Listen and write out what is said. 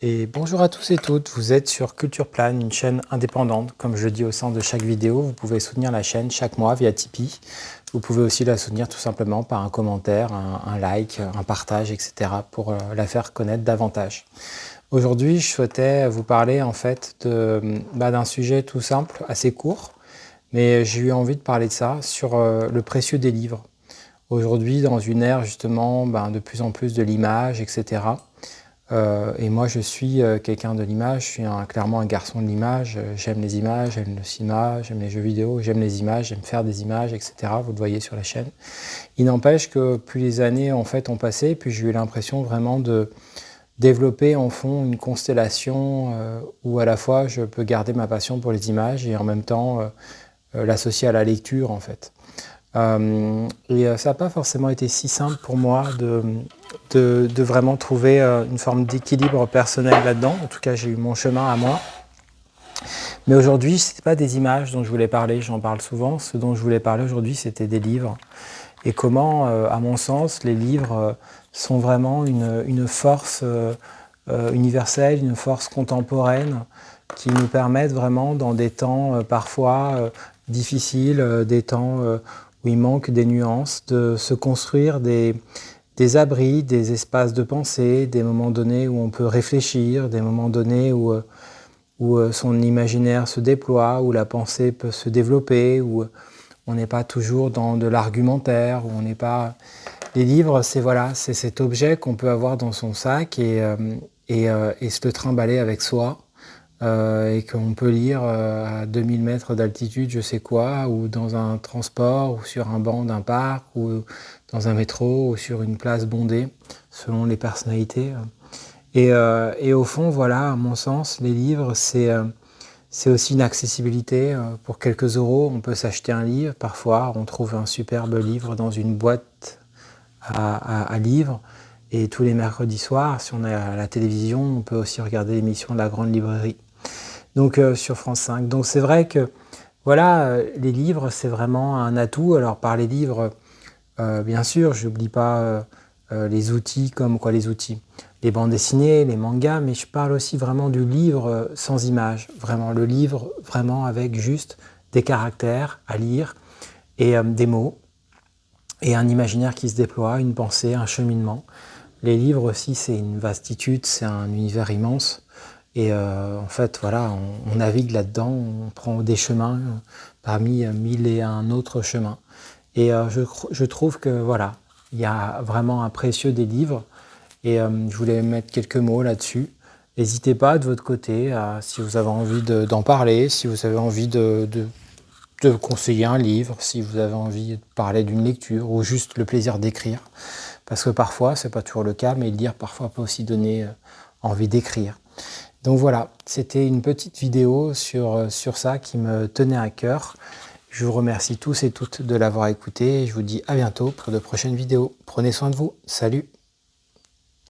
Et bonjour à tous et toutes, vous êtes sur Culture Plane, une chaîne indépendante. Comme je le dis au sein de chaque vidéo, vous pouvez soutenir la chaîne chaque mois via Tipeee. Vous pouvez aussi la soutenir tout simplement par un commentaire, un like, un partage, etc. pour la faire connaître davantage. Aujourd'hui, je souhaitais vous parler en fait d'un sujet tout simple, assez court, mais j'ai eu envie de parler de ça, sur le précieux des livres. Aujourd'hui, dans une ère justement de plus en plus de l'image, etc. Et moi, je suis quelqu'un de l'image, je suis clairement un garçon de l'image. J'aime les images, j'aime le cinéma, j'aime les jeux vidéo, j'aime les images, j'aime faire des images, etc. Vous le voyez sur la chaîne. Il n'empêche que plus les années en fait ont passé, puis j'ai eu l'impression vraiment de développer en fond une constellation où à la fois je peux garder ma passion pour les images et en même temps l'associer à la lecture en fait. Ça n'a pas forcément été si simple pour moi de vraiment trouver une forme d'équilibre personnel là-dedans. En tout cas, j'ai eu mon chemin à moi. Mais aujourd'hui, ce n'est pas des images dont je voulais parler, j'en parle souvent. Ce dont je voulais parler aujourd'hui, c'était des livres. Et comment, à mon sens, les livres sont vraiment une force universelle, une force contemporaine qui nous permettent vraiment, dans des temps parfois difficiles, des temps où il manque des nuances, de se construire des abris, des espaces de pensée, des moments donnés où on peut réfléchir, des moments donnés où son imaginaire se déploie, où la pensée peut se développer, où on n'est pas toujours dans de l'argumentaire, où on n'est pas... Les livres, c'est cet objet qu'on peut avoir dans son sac et se le trimballer avec soi. Et qu'on peut lire à 2000 mètres d'altitude, je sais quoi, ou dans un transport, ou sur un banc d'un parc, ou dans un métro, ou sur une place bondée, selon les personnalités. Et au fond, voilà, à mon sens, les livres, c'est aussi une accessibilité. Pour quelques euros, on peut s'acheter un livre. Parfois, on trouve un superbe livre dans une boîte à livres. Et tous les mercredis soirs, si on est à la télévision, on peut aussi regarder l'émission de la Grande Librairie. Donc sur France 5. Donc c'est vrai que voilà, les livres, c'est vraiment un atout. Alors par les livres, bien sûr, je n'oublie pas les outils, comme quoi les outils, les bandes dessinées, les mangas, mais je parle aussi vraiment du livre sans image. Vraiment, le livre vraiment avec juste des caractères à lire et des mots et un imaginaire qui se déploie, une pensée, un cheminement. Les livres aussi, c'est une vastitude, c'est un univers immense. Et en fait, voilà, on navigue là-dedans, on prend des chemins parmi 1001 autres chemins. Et je trouve que voilà, il y a vraiment un précieux des livres. Et je voulais mettre quelques mots là-dessus. N'hésitez pas de votre côté, si vous avez envie d'en parler, si vous avez envie de conseiller un livre, si vous avez envie de parler d'une lecture ou juste le plaisir d'écrire. Parce que parfois, c'est pas toujours le cas, mais lire parfois peut aussi donner envie d'écrire. Donc voilà, c'était une petite vidéo sur ça qui me tenait à cœur. Je vous remercie tous et toutes de l'avoir écouté et je vous dis à bientôt pour de prochaines vidéos. Prenez soin de vous. Salut!